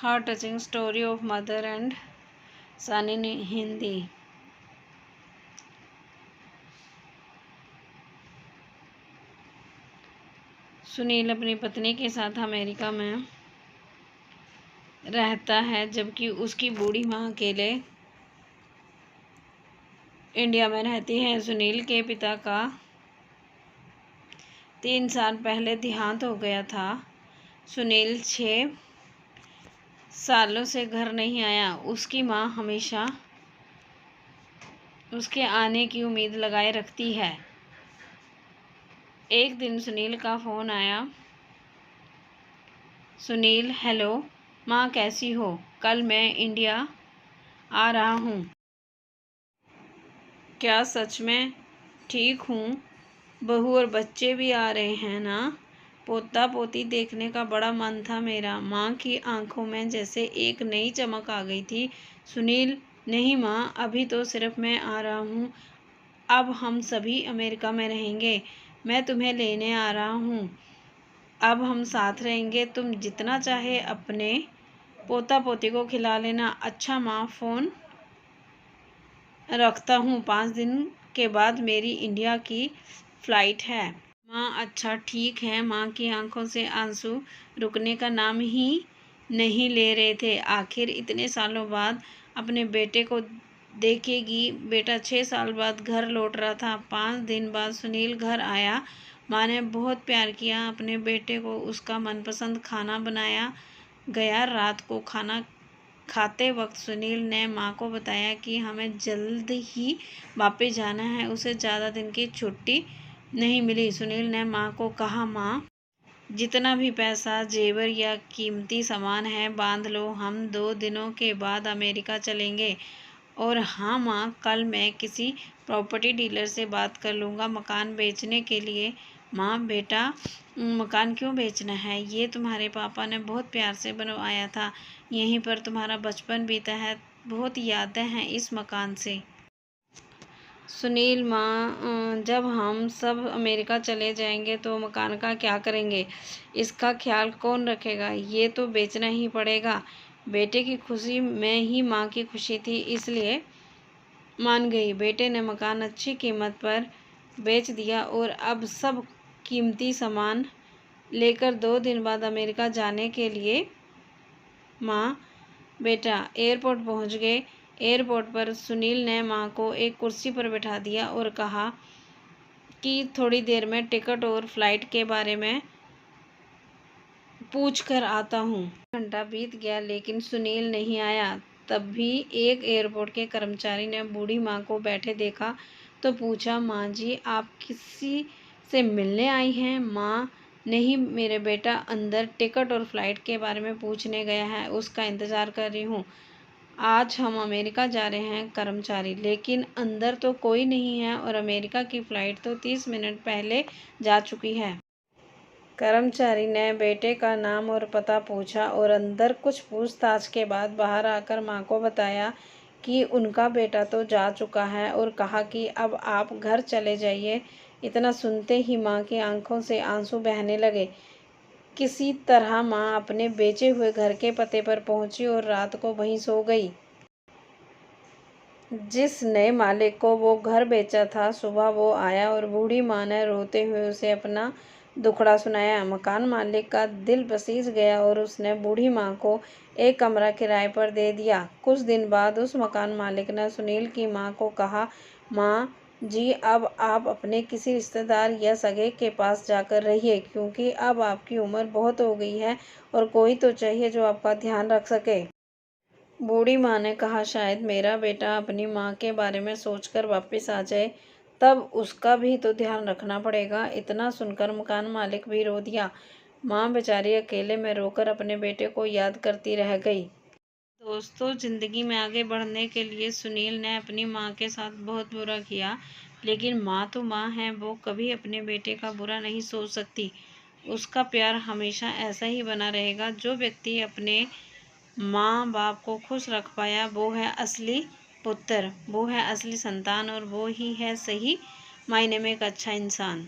Heart touching story of mother and son in Hindi. Sunil अपनी पत्नी के साथ अमेरिका में रहता है, जबकि उसकी बूढ़ी माँ अकेले इंडिया में रहती है। सुनील के पिता का 3 साल पहले देहांत हो गया था। सुनील 6 सालों से घर नहीं आया। उसकी माँ हमेशा उसके आने की उम्मीद लगाए रखती है। एक दिन सुनील का फ़ोन आया। सुनील, हेलो माँ, कैसी हो? कल मैं इंडिया आ रहा हूँ। क्या सच में? ठीक हूँ। बहू और बच्चे भी आ रहे हैं ना? पोता पोती देखने का बड़ा मन था मेरा। माँ की आंखों में जैसे एक नई चमक आ गई थी। सुनील, नहीं माँ, अभी तो सिर्फ मैं आ रहा हूँ। अब हम सभी अमेरिका में रहेंगे। मैं तुम्हें लेने आ रहा हूँ। अब हम साथ रहेंगे। तुम जितना चाहे अपने पोता पोती को खिला लेना। अच्छा माँ, फ़ोन रखता हूँ। 5 दिन के बाद मेरी इंडिया की फ़्लाइट है। माँ, अच्छा ठीक है। माँ की आंखों से आंसू रुकने का नाम ही नहीं ले रहे थे। आखिर इतने सालों बाद अपने बेटे को देखेगी। बेटा 6 साल बाद घर लौट रहा था। 5 दिन बाद सुनील घर आया। माँ ने बहुत प्यार किया अपने बेटे को। उसका मनपसंद खाना बनाया गया। रात को खाना खाते वक्त सुनील ने माँ को बताया कि हमें जल्द ही वापस जाना है। उसे ज़्यादा दिन की छुट्टी नहीं मिली। सुनील ने माँ को कहा, माँ, जितना भी पैसा, जेवर या कीमती सामान है बांध लो। हम 2 दिनों के बाद अमेरिका चलेंगे। और हाँ माँ, कल मैं किसी प्रॉपर्टी डीलर से बात कर लूँगा मकान बेचने के लिए। माँ, बेटा, मकान क्यों बेचना है? ये तुम्हारे पापा ने बहुत प्यार से बनवाया था। यहीं पर तुम्हारा बचपन बीता है। बहुत यादें हैं इस मकान से। सुनील, माँ, जब हम सब अमेरिका चले जाएंगे तो मकान का क्या करेंगे? इसका ख्याल कौन रखेगा? ये तो बेचना ही पड़ेगा। बेटे की खुशी में ही माँ की खुशी थी, इसलिए मान गई। बेटे ने मकान अच्छी कीमत पर बेच दिया और अब सब कीमती सामान लेकर 2 दिन बाद अमेरिका जाने के लिए माँ, बेटा, एयरपोर्ट पहुँच गए। एयरपोर्ट पर सुनील ने माँ को एक कुर्सी पर बैठा दिया और कहा कि थोड़ी देर में टिकट और फ्लाइट के बारे में पूछ कर आता हूँ। घंटा बीत गया लेकिन सुनील नहीं आया। तब भी एक एयरपोर्ट के कर्मचारी ने बूढ़ी माँ को बैठे देखा तो पूछा, माँ जी, आप किसी से मिलने आई हैं? माँ, नहीं मेरे बेटा अंदर टिकट और फ्लाइट के बारे में पूछने गया है। उसका इंतज़ार कर रही हूँ। आज हम अमेरिका जा रहे हैं। कर्मचारी, लेकिन अंदर तो कोई नहीं है और अमेरिका की फ़्लाइट तो 30 मिनट पहले जा चुकी है। कर्मचारी ने बेटे का नाम और पता पूछा और अंदर कुछ पूछताछ के बाद बाहर आकर माँ को बताया कि उनका बेटा तो जा चुका है और कहा कि अब आप घर चले जाइए। इतना सुनते ही माँ की आंखों से आंसू बहने लगे। किसी तरह माँ अपने बेचे हुए घर के पते पर पहुंची और रात को वहीं सो गई। जिस नए मालिक को वो घर बेचा था, सुबह वो आया और बूढ़ी माँ ने रोते हुए उसे अपना दुखड़ा सुनाया। मकान मालिक का दिल पसीज गया और उसने बूढ़ी माँ को एक कमरा किराए पर दे दिया। कुछ दिन बाद उस मकान मालिक ने सुनील की माँ को कहा, माँ जी, अब आप अपने किसी रिश्तेदार या सगे के पास जाकर रहिए, क्योंकि अब आपकी उम्र बहुत हो गई है और कोई तो चाहिए जो आपका ध्यान रख सके। बूढ़ी माँ ने कहा, शायद मेरा बेटा अपनी माँ के बारे में सोचकर वापस आ जाए, तब उसका भी तो ध्यान रखना पड़ेगा। इतना सुनकर मकान मालिक भी रो दिया। माँ बेचारी अकेले में रोकर अपने बेटे को याद करती रह गई। दोस्तों, ज़िंदगी में आगे बढ़ने के लिए सुनील ने अपनी माँ के साथ बहुत बुरा किया, लेकिन माँ तो माँ है। वो कभी अपने बेटे का बुरा नहीं सोच सकती। उसका प्यार हमेशा ऐसा ही बना रहेगा। जो व्यक्ति अपने माँ बाप को खुश रख पाया, वो है असली पुत्र, वो है असली संतान और वो ही है सही मायने में एक अच्छा इंसान।